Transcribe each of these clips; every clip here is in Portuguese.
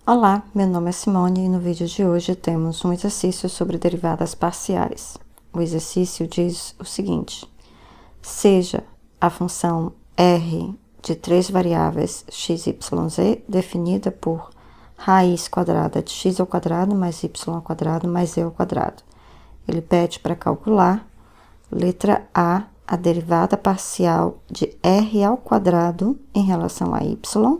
Olá, meu nome é Simone e no vídeo de hoje temos um exercício sobre derivadas parciais. O exercício diz o seguinte: seja a função r de três variáveis x, y, z definida por raiz quadrada de x ao quadrado mais y ao quadrado mais z ao quadrado. Ele pede para calcular, letra A derivada parcial de r ao quadrado em relação a y,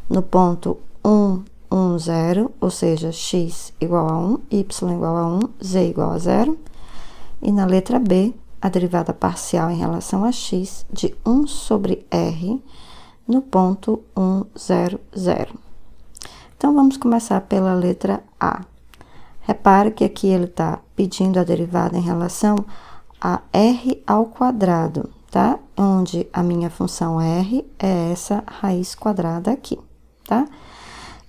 no ponto 1, 1, 0, ou seja, x igual a 1, y igual a 1, z igual a 0. E na letra B, a derivada parcial em relação a x de 1 sobre r no ponto 1, 0, 0. Então, vamos começar pela letra A. Repare que aqui ele está pedindo a derivada em relação a r ao quadrado, tá? Onde a minha função r é essa raiz quadrada aqui, tá?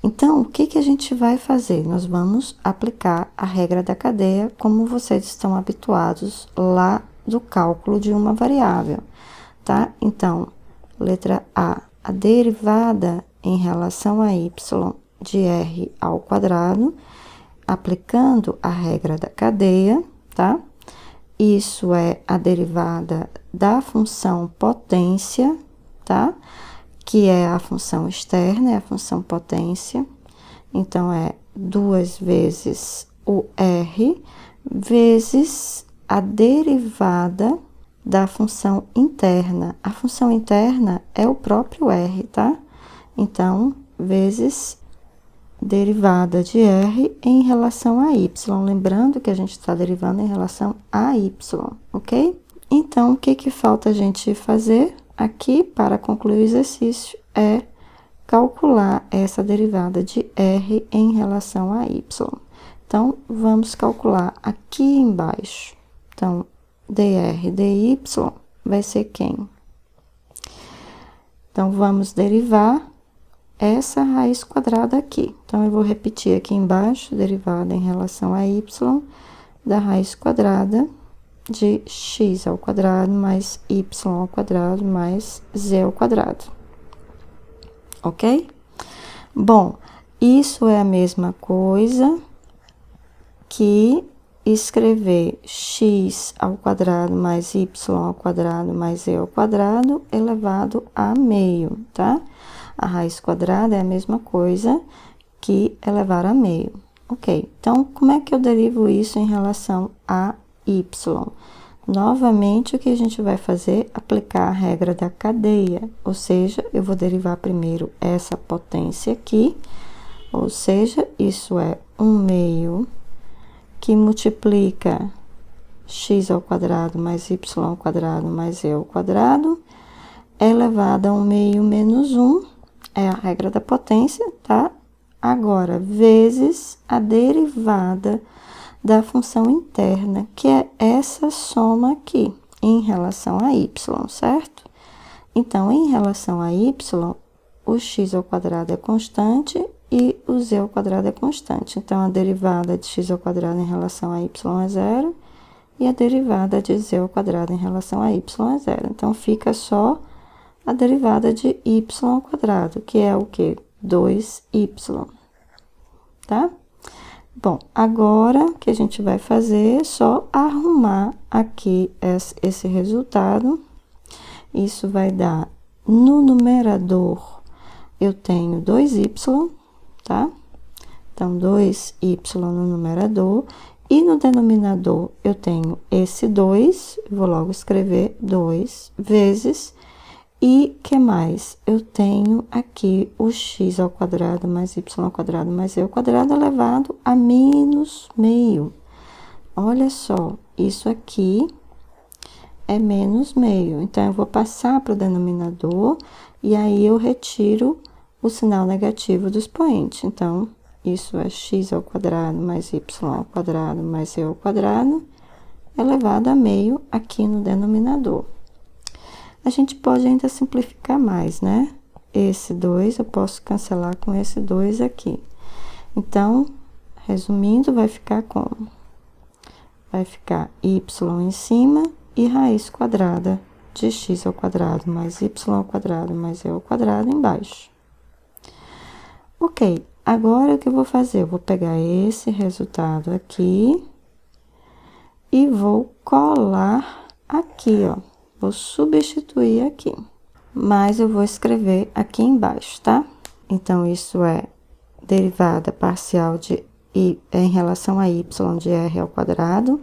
Então, o que a gente vai fazer? Nós vamos aplicar a regra da cadeia, como vocês estão habituados lá do cálculo de uma variável, tá? Então, letra A derivada em relação a y de r ao quadrado, aplicando a regra da cadeia, tá? Isso é a derivada da função potência, tá? Que é a função externa, é a função potência. Então, é 2 vezes o r vezes a derivada da função interna. A função interna é o próprio r, tá? Então, vezes derivada de r em relação a y. Lembrando que a gente está derivando em relação a y, ok? Então, o que falta a gente fazer aqui para concluir o exercício é calcular essa derivada de r em relação a y. Então, vamos calcular aqui embaixo. Então, dr dy vai ser quem? Então, vamos derivar essa raiz quadrada aqui. Então, eu vou repetir aqui embaixo, derivada em relação a y da raiz quadrada de x ao quadrado mais y ao quadrado mais z ao quadrado. Ok? Bom, isso é a mesma coisa que escrever x ao quadrado mais y ao quadrado mais z ao quadrado elevado a meio, tá? A raiz quadrada é a mesma coisa que elevar a meio. Ok, então, como é que eu derivo isso em relação a y? Novamente, o que a gente vai fazer? Aplicar a regra da cadeia, ou seja, eu vou derivar primeiro essa potência aqui, ou seja, isso é 1 meio que multiplica x ao quadrado mais y ao quadrado mais z ao quadrado, elevado a 1 meio menos 1, é a regra da potência, tá? Agora, vezes a derivada da função interna, que é essa soma aqui, em relação a y, certo? Então, em relação a y, o x ao quadrado é constante e o z ao quadrado é constante. Então, a derivada de x ao quadrado em relação a y é 0 e a derivada de z ao quadrado em relação a y é 0. Então, fica só a derivada de y ao quadrado, que é o quê? 2y, tá? Bom, agora o que a gente vai fazer é só arrumar aqui esse resultado. Isso vai dar, no numerador, eu tenho 2y, tá? Então, 2y no numerador. E no denominador, eu tenho esse 2, vou logo escrever 2 vezes. E que mais? Eu tenho aqui o x ao quadrado mais y ao quadrado mais z ao quadrado elevado a menos meio. Olha só, isso aqui é menos meio. Então, eu vou passar para o denominador e aí eu retiro o sinal negativo do expoente. Então, isso é x ao quadrado mais y ao quadrado mais z ao quadrado elevado a meio aqui no denominador. A gente pode ainda simplificar mais, né? Esse 2 eu posso cancelar com esse 2 aqui. Então, resumindo, vai ficar como? Vai ficar y em cima e raiz quadrada de x ao quadrado mais y ao quadrado mais z ao quadrado embaixo. Ok, agora o que eu vou fazer? Eu vou pegar esse resultado aqui e vou colar aqui, ó. Vou substituir aqui. Mas eu vou escrever aqui embaixo, tá? Então, isso é derivada parcial de i em relação a y de r ao quadrado.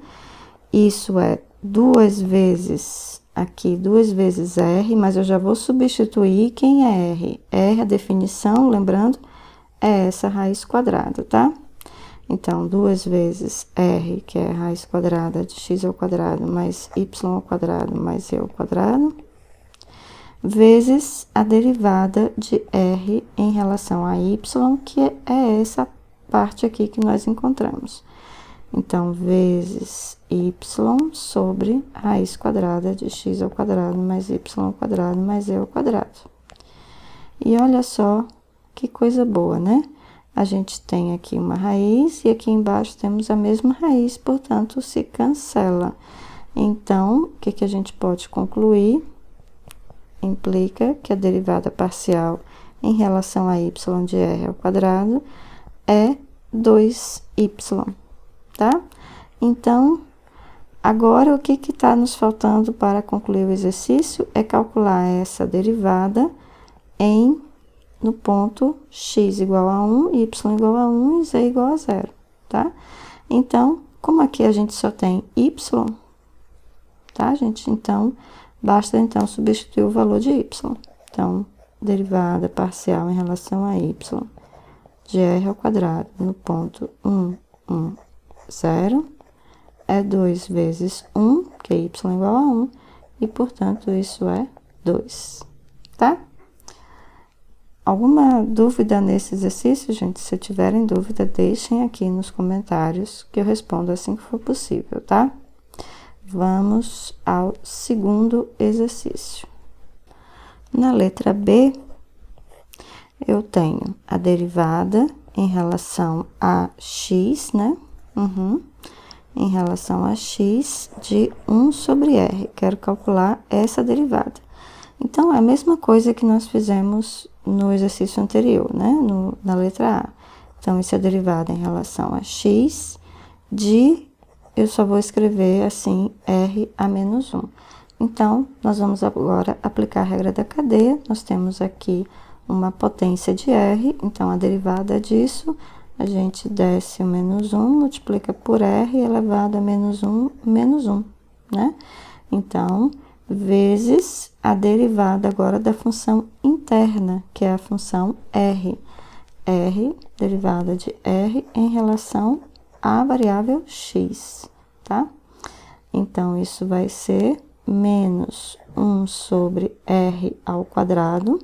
Isso é 2 vezes, aqui, 2 vezes r, mas eu já vou substituir quem é r. R, a definição, lembrando, é essa raiz quadrada, tá? Então, 2 vezes r, que é a raiz quadrada de x ao quadrado, mais y ao quadrado, mais e ao quadrado, vezes a derivada de r em relação a y, que é essa parte aqui que nós encontramos. Então, vezes y sobre raiz quadrada de x ao quadrado, mais y ao quadrado, mais e ao quadrado. E olha só que coisa boa, né? A gente tem aqui uma raiz e aqui embaixo temos a mesma raiz, portanto, se cancela. Então, o que a gente pode concluir? Implica que a derivada parcial em relação a y de r ao quadrado é 2y, tá? Então, agora o que está nos faltando para concluir o exercício é calcular essa derivada no ponto x igual a 1, y igual a 1 e z igual a 0, tá? Então, como aqui a gente só tem y, tá, gente? Então, basta, então, substituir o valor de y. Então, derivada parcial em relação a y de r ao quadrado no ponto 1, 1, 0, é 2 vezes 1, que é y igual a 1, e, portanto, isso é 2, tá? Alguma dúvida nesse exercício, gente? Se tiverem dúvida, deixem aqui nos comentários, que eu respondo assim que for possível, tá? Vamos ao segundo exercício. Na letra B, eu tenho a derivada em relação a x, né? Em relação a x de 1 sobre r. Quero calcular essa derivada. Então, é a mesma coisa que nós fizemos no exercício anterior, né? Na letra A. Então, isso é derivada em relação a x de... Eu só vou escrever assim, r a menos 1. Então, nós vamos agora aplicar a regra da cadeia. Nós temos aqui uma potência de r, então, a derivada disso, a gente desce o menos 1, multiplica por r elevado a menos 1, né? Então, vezes a derivada agora da função interna, que é a função r. R, derivada de r em relação à variável x, tá? Então, isso vai ser menos 1 sobre r ao quadrado,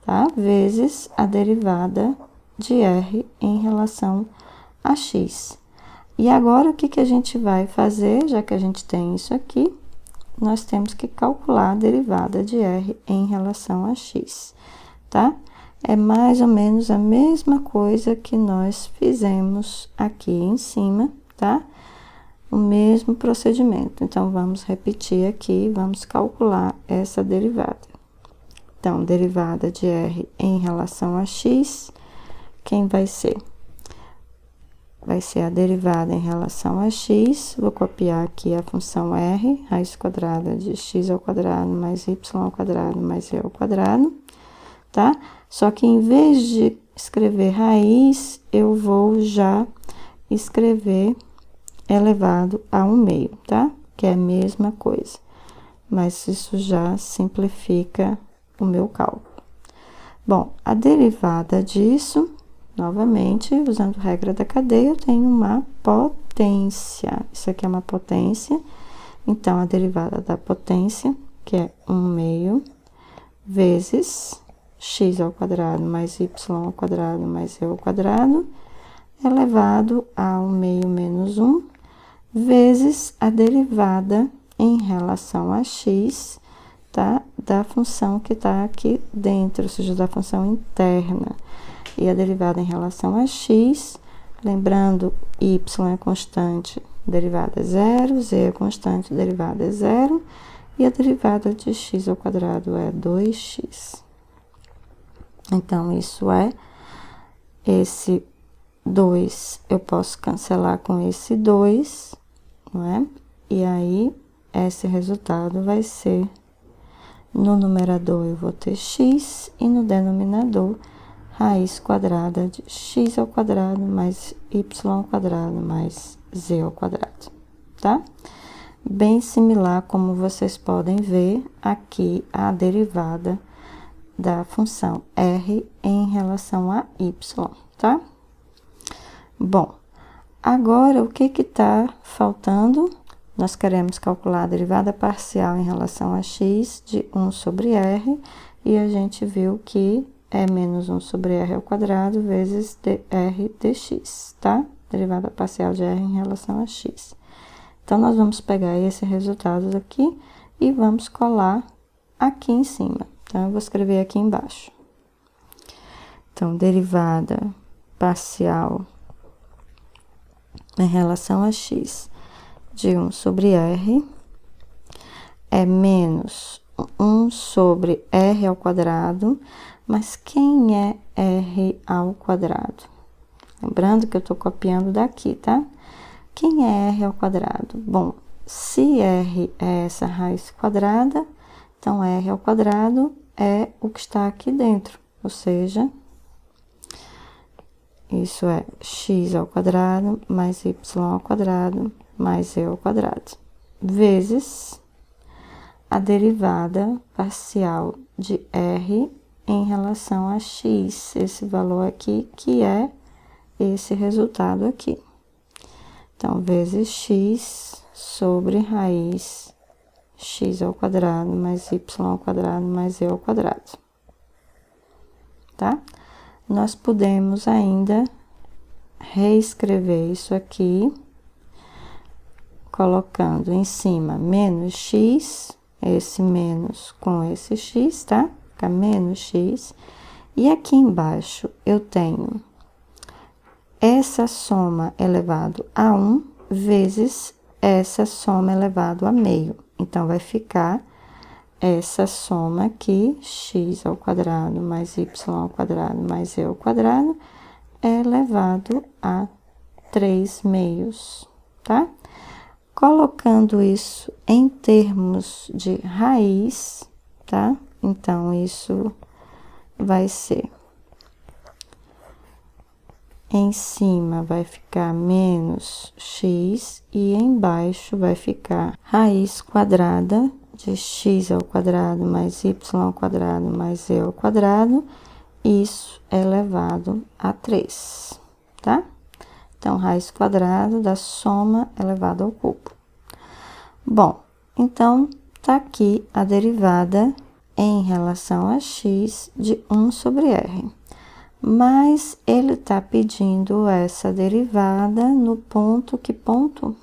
tá? Vezes a derivada de r em relação a x. E agora, o que a gente vai fazer, já que a gente tem isso aqui? Nós temos que calcular a derivada de r em relação a x, tá? É mais ou menos a mesma coisa que nós fizemos aqui em cima, tá? O mesmo procedimento. Então, vamos repetir aqui, vamos calcular essa derivada. Então, derivada de r em relação a x, quem vai ser? Vai ser a derivada em relação a x, vou copiar aqui a função r, raiz quadrada de x ao quadrado mais y ao quadrado mais e ao quadrado, tá? Só que em vez de escrever raiz, eu vou já escrever elevado a 1/2, tá? Que é a mesma coisa, mas isso já simplifica o meu cálculo. Bom, a derivada disso... Novamente, usando regra da cadeia, eu tenho uma potência. Isso aqui é uma potência. Então, a derivada da potência, que é 1/2, vezes x ao quadrado mais y ao quadrado mais e ao quadrado, elevado a 1/2 menos 1, vezes a derivada em relação a x, tá? Da função que está aqui dentro, ou seja, da função interna. E a derivada em relação a x, lembrando, y é constante, derivada é 0, z é constante, derivada é 0, e a derivada de x ao quadrado é 2x. Então, isso é esse 2 eu posso cancelar com esse 2, não é? E aí, esse resultado vai ser, no numerador eu vou ter x e no denominador, raiz quadrada de x ao quadrado mais y ao quadrado mais z ao quadrado, tá? Bem similar, como vocês podem ver aqui, a derivada da função r em relação a y, tá? Bom, agora o que que tá faltando? Nós queremos calcular a derivada parcial em relação a x de 1 sobre r, e a gente viu que é menos 1 sobre r ao quadrado vezes dr dx, tá? Derivada parcial de r em relação a x. Então, nós vamos pegar esse resultado aqui e vamos colar aqui em cima. Então, eu vou escrever aqui embaixo. Então, derivada parcial em relação a x de 1 sobre r é menos 1 sobre r ao quadrado, mas quem é r ao quadrado? Lembrando que eu tô copiando daqui, tá? Quem é r ao quadrado? Bom, se r é essa raiz quadrada, então r ao quadrado é o que está aqui dentro, ou seja, isso é x ao quadrado mais y ao quadrado mais z ao quadrado, vezes a derivada parcial de r em relação a x, esse valor aqui, que é esse resultado aqui. Então, vezes x sobre raiz x ao quadrado mais y ao quadrado mais z ao quadrado, tá? Nós podemos ainda reescrever isso aqui, colocando em cima menos x, esse menos com esse x, tá? Fica menos x. E aqui embaixo eu tenho essa soma elevado a 1 vezes essa soma elevado a meio. Então, vai ficar essa soma aqui, x ao quadrado mais y ao quadrado mais z ao quadrado, é elevado a 3 meios, tá? Colocando isso em termos de raiz, tá? Então, isso vai ser, em cima vai ficar menos x e embaixo vai ficar raiz quadrada de x ao quadrado mais y ao quadrado mais z ao quadrado, isso é elevado a 3, tá? Então, raiz quadrada da soma elevado ao cubo. Bom, então, tá aqui a derivada em relação a x de 1 sobre r. Mas ele tá pedindo essa derivada no ponto, que ponto?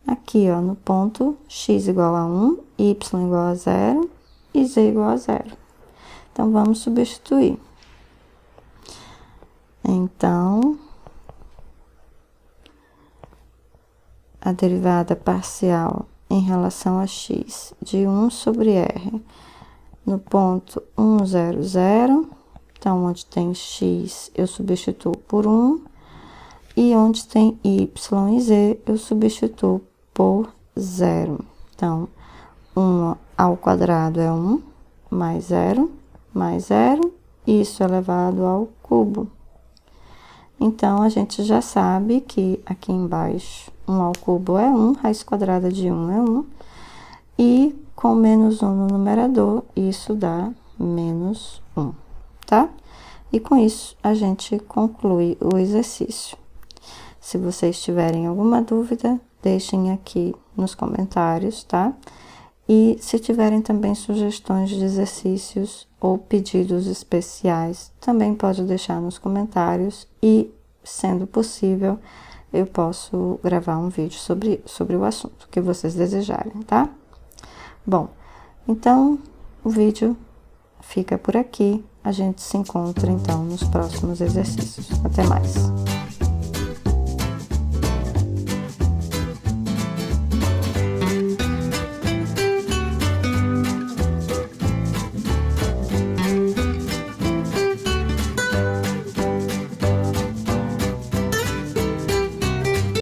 Aqui, ó, no ponto x igual a 1, y igual a 0 e z igual a 0. Então, vamos substituir. Então, a derivada parcial em relação a x de 1 sobre r no ponto 1, 0, 0. Então, onde tem x, eu substituo por 1. E onde tem y e z, eu substituo por 0. Então, 1 ao quadrado é 1, mais 0, isso elevado ao cubo. Então, a gente já sabe que aqui embaixo, 1 ao cubo é 1, raiz quadrada de 1 é 1. E com menos 1 no numerador, isso dá menos 1, tá? E com isso, a gente conclui o exercício. Se vocês tiverem alguma dúvida, deixem aqui nos comentários, tá? E se tiverem também sugestões de exercícios ou pedidos especiais, também pode deixar nos comentários e, sendo possível, eu posso gravar um vídeo sobre o assunto que vocês desejarem, tá? Bom, então o vídeo fica por aqui. A gente se encontra então nos próximos exercícios. Até mais!